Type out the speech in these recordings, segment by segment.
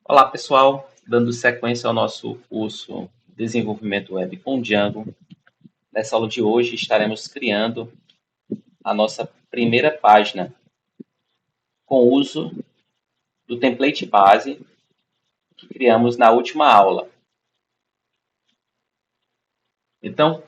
Olá, pessoal. Dando sequência ao nosso curso Desenvolvimento Web com Django. Nessa aula de hoje estaremos criando a nossa primeira página com o uso do template base que criamos na última aula. Então,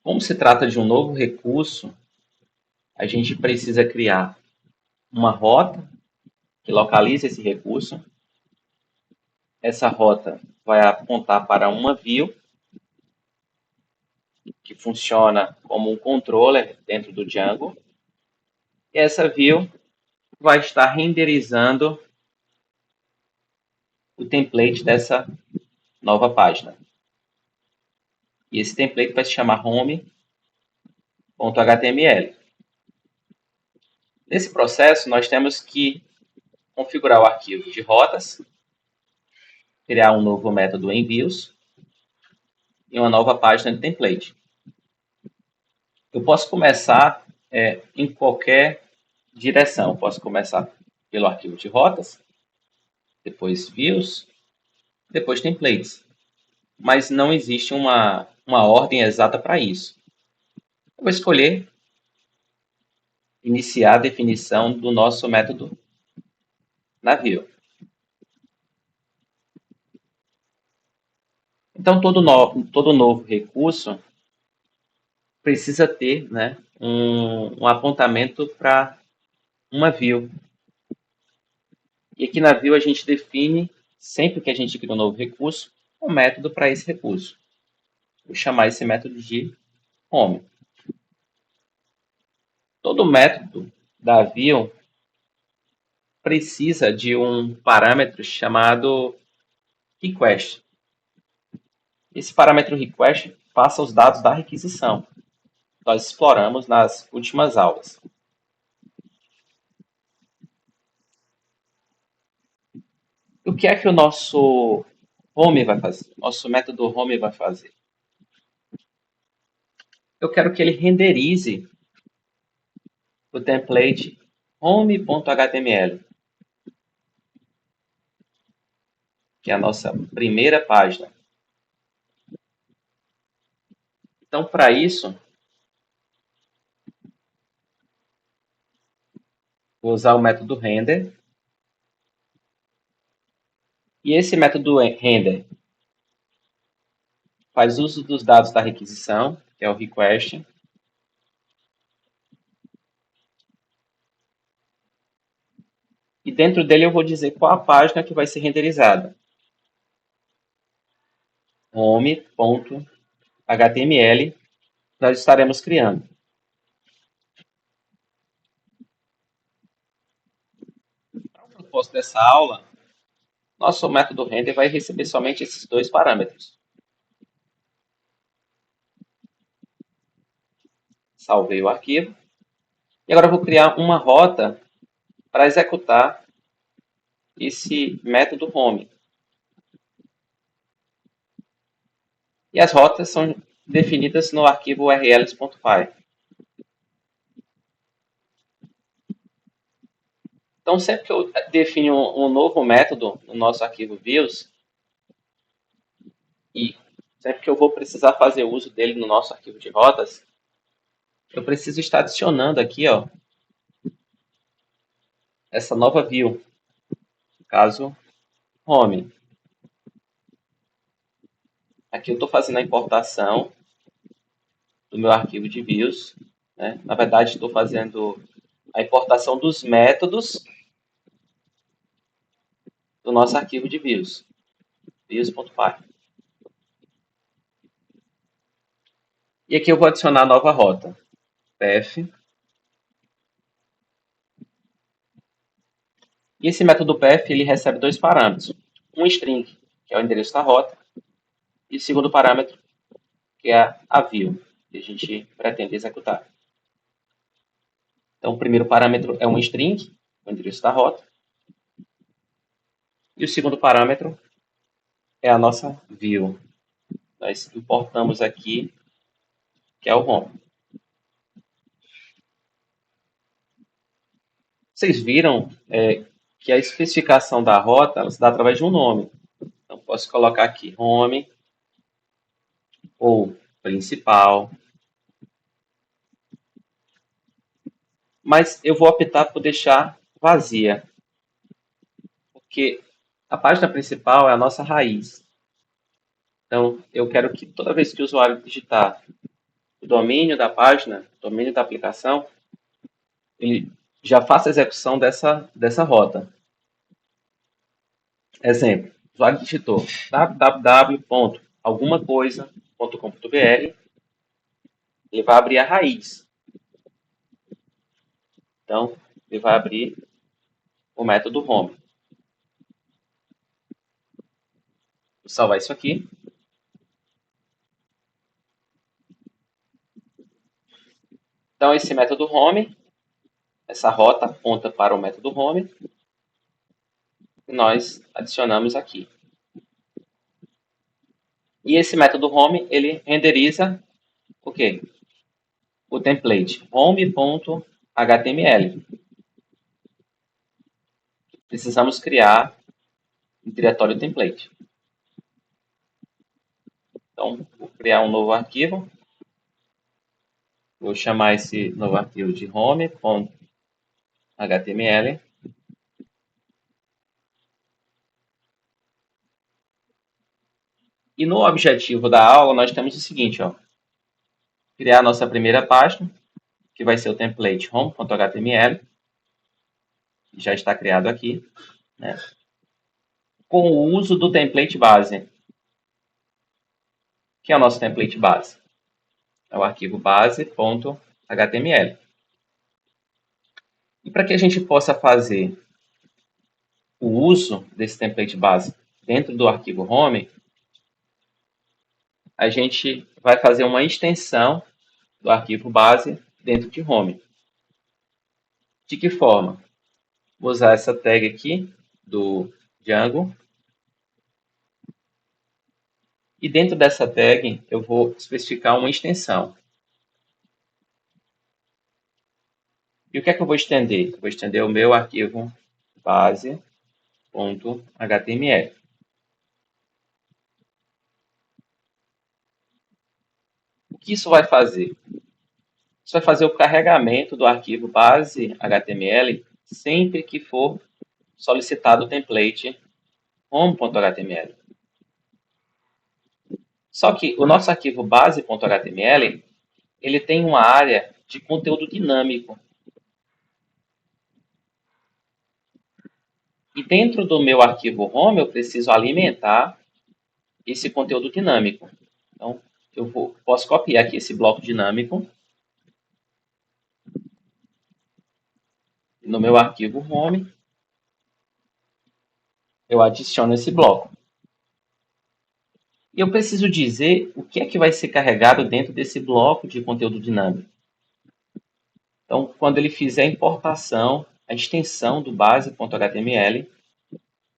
como se trata de um novo recurso, a gente precisa criar uma rota que localize esse recurso. Essa rota vai apontar para uma view que funciona como um controller dentro do Django. E essa view vai estar renderizando o template dessa nova página. E esse template vai se chamar home.html. Nesse processo, nós temos que configurar o arquivo de rotas, criar um novo método envios e uma nova página de template. Eu posso começar em qualquer direção. Eu posso começar pelo arquivo de rotas, depois views, depois templates. Mas não existe uma ordem exata para isso. Eu vou escolher iniciar a definição do nosso método navio. Então, todo novo recurso precisa ter, né, um apontamento para uma view. E aqui na view a gente define, sempre que a gente cria um novo recurso, um método para esse recurso. Vou chamar esse método de home. Todo método da view precisa de um parâmetro chamado request. Esse parâmetro request passa os dados da requisição. Nós exploramos nas últimas aulas. O que é que o nosso home vai fazer? Nosso método home vai fazer? Eu quero que ele renderize o template home.html, que é a nossa primeira página. Então, para isso, vou usar o método render. E esse método render faz uso dos dados da requisição, que é o request. E dentro dele eu vou dizer qual a página que vai ser renderizada. home.html nós estaremos criando. Para o propósito dessa aula, nosso método render vai receber somente esses dois parâmetros. Salvei o arquivo. E agora eu vou criar uma rota para executar esse método home. E as rotas são definidas no arquivo urls.py. Então, sempre que eu defino um novo método no nosso arquivo views, e sempre que eu vou precisar fazer uso dele no nosso arquivo de rotas, eu preciso estar adicionando aqui, ó, essa nova view, no caso, home. Aqui eu estou fazendo a importação do meu arquivo de views, né? Na verdade, estou fazendo a importação dos métodos do nosso arquivo de views, views.py. E aqui eu vou adicionar a nova rota, path. E esse método path ele recebe dois parâmetros, um string, que é o endereço da rota, e o segundo parâmetro, que é a view, que a gente pretende executar. Então, o primeiro parâmetro é um string, o endereço da rota, e o segundo parâmetro é a nossa view. Nós importamos aqui, que é o home. Vocês viram que a especificação da rota ela se dá através de um nome. Então, posso colocar aqui home ou principal. Mas eu vou optar por deixar vazia, porque a página principal é a nossa raiz. Então, eu quero que toda vez que o usuário digitar o domínio da página, o domínio da aplicação, ele já faça a execução dessa rota. Exemplo, o usuário digitou www.algumacoisa.com.br, ele vai abrir a raiz. Então, ele vai abrir o método home. Vou salvar isso aqui. Então, esse método home, essa rota aponta para o método home, e nós adicionamos aqui. E esse método home, ele renderiza o quê? O template home.html. Precisamos criar um diretório template. Então, vou criar um novo arquivo. Vou chamar esse novo arquivo de home.html. E no objetivo da aula, nós temos o seguinte, ó. Criar a nossa primeira página, que vai ser o template home.html. Já está criado aqui, né? Com o uso do template base. Que é o nosso template base? É o arquivo base.html. E para que a gente possa fazer o uso desse template base dentro do arquivo home, a gente vai fazer uma extensão do arquivo base dentro de home. De que forma? Vou usar essa tag aqui do Django. E dentro dessa tag eu vou especificar uma extensão. E o que é que eu vou estender? Eu vou estender o meu arquivo base.html. O que isso vai fazer? Isso vai fazer o carregamento do arquivo base.html sempre que for solicitado o template home.html. Só que o nosso arquivo base.html ele tem uma área de conteúdo dinâmico. E dentro do meu arquivo home eu preciso alimentar esse conteúdo dinâmico. Então, posso copiar aqui esse bloco dinâmico no meu arquivo home. Eu adiciono esse bloco. E eu preciso dizer o que é que vai ser carregado dentro desse bloco de conteúdo dinâmico. Então, quando ele fizer a importação, a extensão do base.html,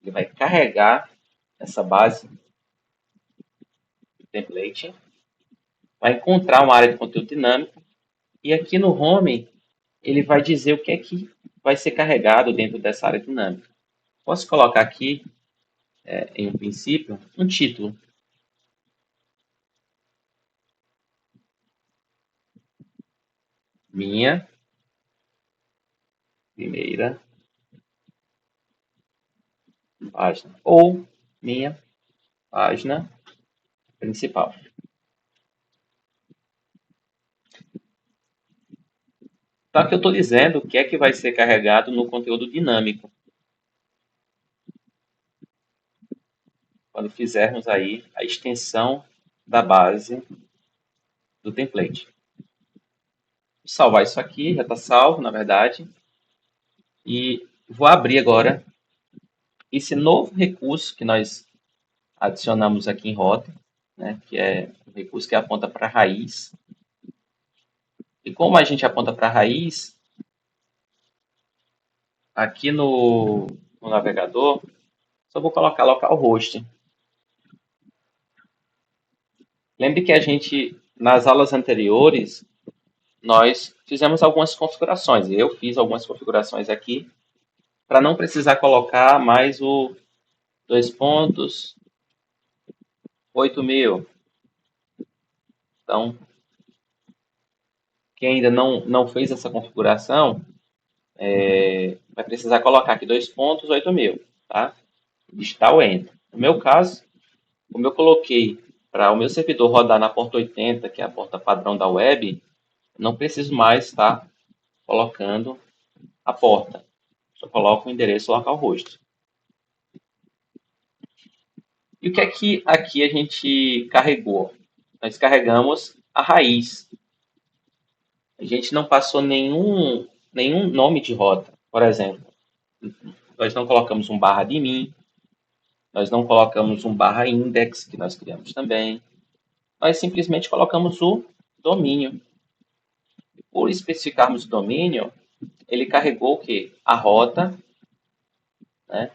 ele vai carregar essa base do template, vai encontrar uma área de conteúdo dinâmico, e aqui no home, ele vai dizer o que é que vai ser carregado dentro dessa área dinâmica. Posso colocar aqui, em um princípio, um título. Minha primeira página. Ou minha página principal. Então, aqui eu estou dizendo o que é que vai ser carregado no conteúdo dinâmico. Quando fizermos aí a extensão da base do template. Vou salvar isso aqui, já está salvo, na verdade. E vou abrir agora esse novo recurso que nós adicionamos aqui em rota, né, que é um recurso que aponta para a raiz. E como a gente aponta para a raiz, aqui no navegador, só vou colocar localhost. Lembre que a gente, nas aulas anteriores, nós fizemos algumas configurações. Eu fiz algumas configurações aqui para não precisar colocar mais o 2.8000. Então, quem ainda não fez essa configuração, vai precisar colocar aqui 2.8000, tá? Digitar o Enter. No meu caso, como eu coloquei para o meu servidor rodar na porta 80, que é a porta padrão da web, não preciso mais estar colocando a porta. Só coloco o endereço localhost. E o que é que aqui a gente carregou? Nós carregamos a raiz. A gente não passou nenhum nome de rota. Por exemplo, nós não colocamos um barra de mim, nós não colocamos um barra index, que nós criamos também. Nós simplesmente colocamos o domínio. Por especificarmos o domínio, ele carregou o quê? A rota, né,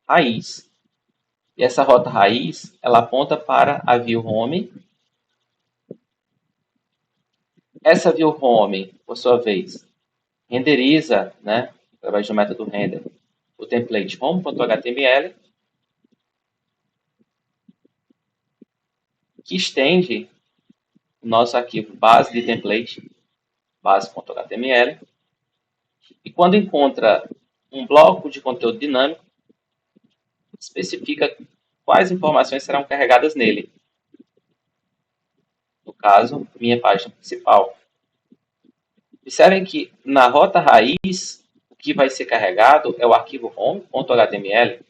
raiz. E essa rota raiz, ela aponta para a view home. Essa view home, por sua vez, renderiza, né, através do método render, o template home.html, que estende o nosso arquivo base de template, base.html, e quando encontra um bloco de conteúdo dinâmico, especifica quais informações serão carregadas nele. No caso, minha página principal. Observem que na rota raiz, o que vai ser carregado é o arquivo home.html,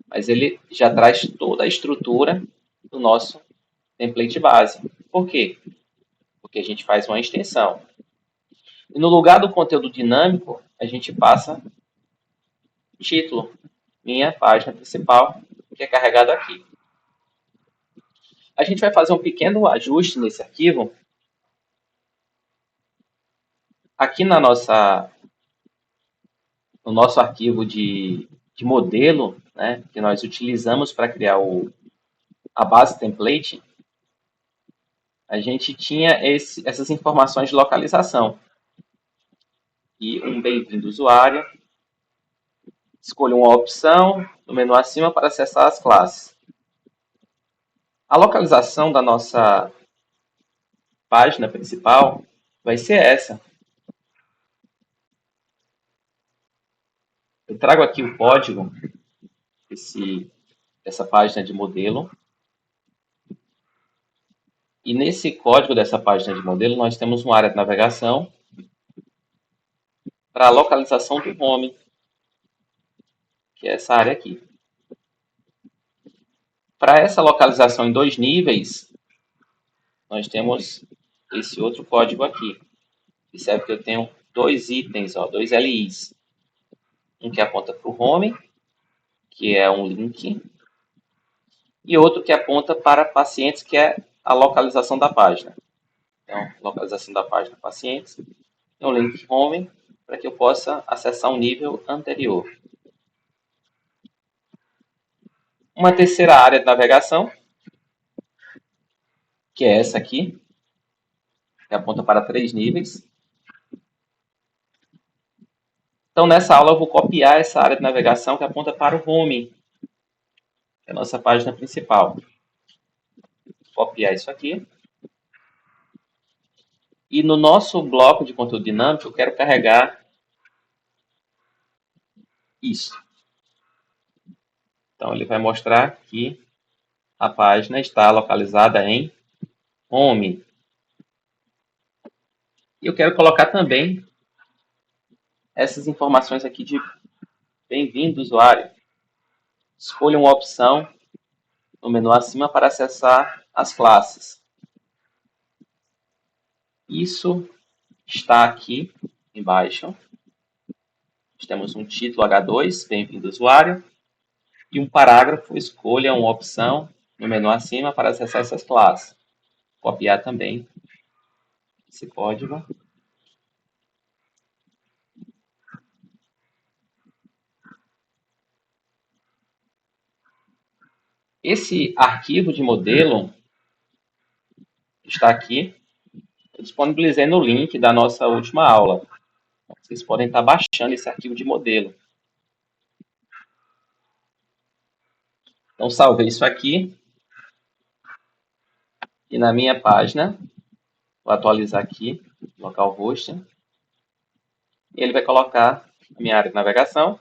mas ele já traz toda a estrutura do nosso template base. Por quê? Porque a gente faz uma extensão. E no lugar do conteúdo dinâmico, a gente passa o título, minha página principal, que é carregado aqui. A gente vai fazer um pequeno ajuste nesse arquivo. Aqui no nosso arquivo de modelo, né, que nós utilizamos para criar a base template, a gente tinha essas informações de localização. E um bem-vindo usuário. Escolha uma opção no menu acima para acessar as classes. A localização da nossa página principal vai ser essa. Eu trago aqui o código dessa página de modelo. E nesse código dessa página de modelo, nós temos uma área de navegação para a localização do home, que é essa área aqui. Para essa localização em 2 níveis, nós temos esse outro código aqui. Observe que eu tenho 2 itens, 2 LIs. Um que aponta para o home, que é um link, e outro que aponta para pacientes, que é a localização da página. Então, localização da página pacientes, e um link home, para que eu possa acessar um nível anterior. Uma terceira área de navegação, que é essa aqui, que aponta para 3 níveis. Então, nessa aula, eu vou copiar essa área de navegação que aponta para o home, que é a nossa página principal. Vou copiar isso aqui. E no nosso bloco de conteúdo dinâmico, eu quero carregar isso. Então, ele vai mostrar que a página está localizada em home. E eu quero colocar também essas informações aqui de bem-vindo, usuário. Escolha uma opção no menu acima para acessar as classes. Isso está aqui embaixo. Nós temos um título H2, bem-vindo, usuário, e um parágrafo, escolha uma opção no menu acima para acessar essas classes. Copiar também esse código. Esse arquivo de modelo está aqui. Eu disponibilizei no link da nossa última aula. Vocês podem estar baixando esse arquivo de modelo. Então, salvei isso aqui. E na minha página, vou atualizar aqui, localhost. E ele vai colocar a minha área de navegação.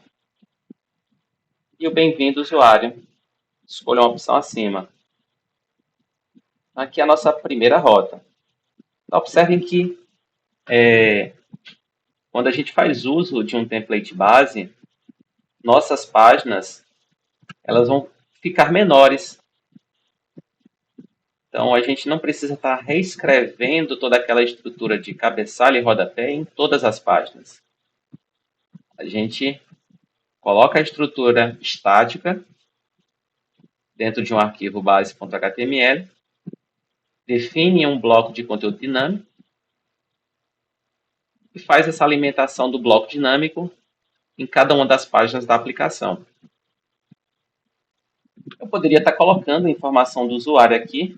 E o bem-vindo usuário. Escolha uma opção acima. Aqui é a nossa primeira rota. Então, observem que quando a gente faz uso de um template base, nossas páginas elas vão ficar menores. Então, a gente não precisa estar reescrevendo toda aquela estrutura de cabeçalho e rodapé em todas as páginas. A gente coloca a estrutura estática dentro de um arquivo base.html, define um bloco de conteúdo dinâmico e faz essa alimentação do bloco dinâmico em cada uma das páginas da aplicação. Eu poderia estar colocando a informação do usuário aqui,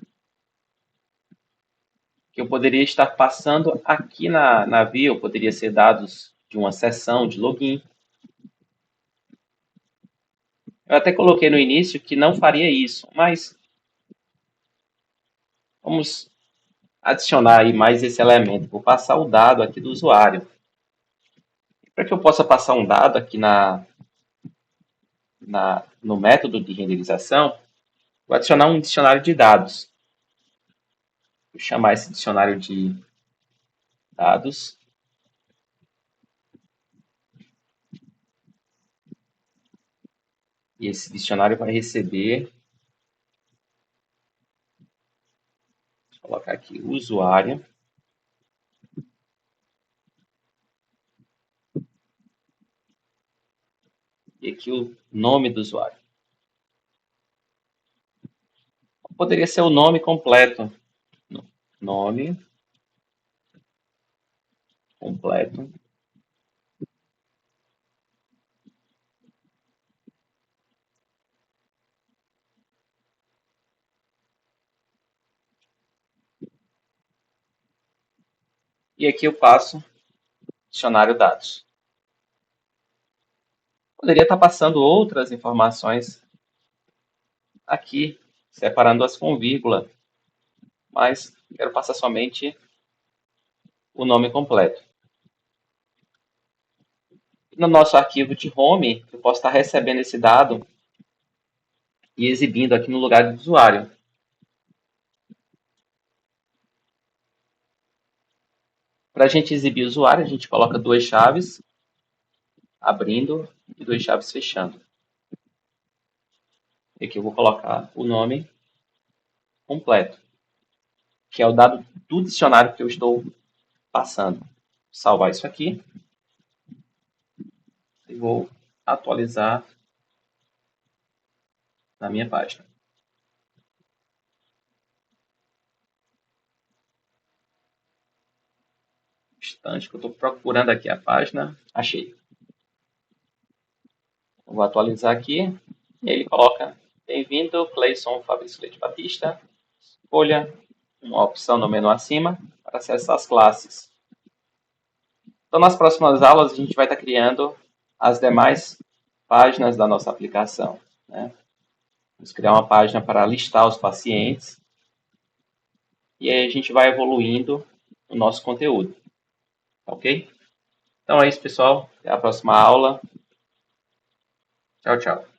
que eu poderia estar passando aqui na view, poderia ser dados de uma sessão de login. Eu até coloquei no início que não faria isso, mas vamos adicionar aí mais esse elemento. Vou passar o dado aqui do usuário. Para que eu possa passar um dado aqui no método de renderização, vou adicionar um dicionário de dados. Vou chamar esse dicionário de dados. E esse dicionário vai receber, vou colocar aqui o usuário. E aqui o nome do usuário. Poderia ser o nome completo. Nome completo. E aqui eu passo dicionário dados. Poderia estar passando outras informações aqui, separando-as com vírgula, mas quero passar somente o nome completo. No nosso arquivo de home, eu posso estar recebendo esse dado e exibindo aqui no lugar do usuário. Para a gente exibir o usuário, a gente coloca duas chaves, abrindo, e duas chaves fechando. E aqui eu vou colocar o nome completo, que é o dado do dicionário que eu estou passando. Vou salvar isso aqui e vou atualizar na minha página. Instante que eu estou procurando aqui a página, achei. Eu vou atualizar aqui e ele coloca: bem-vindo, Cleison Fabrício Leite Batista. Escolha uma opção no menu acima para acessar as classes. Então, nas próximas aulas, a gente vai estar criando as demais páginas da nossa aplicação, né? Vamos criar uma página para listar os pacientes e aí a gente vai evoluindo o nosso conteúdo, ok? Então é isso, pessoal. Até a próxima aula. Tchau, tchau.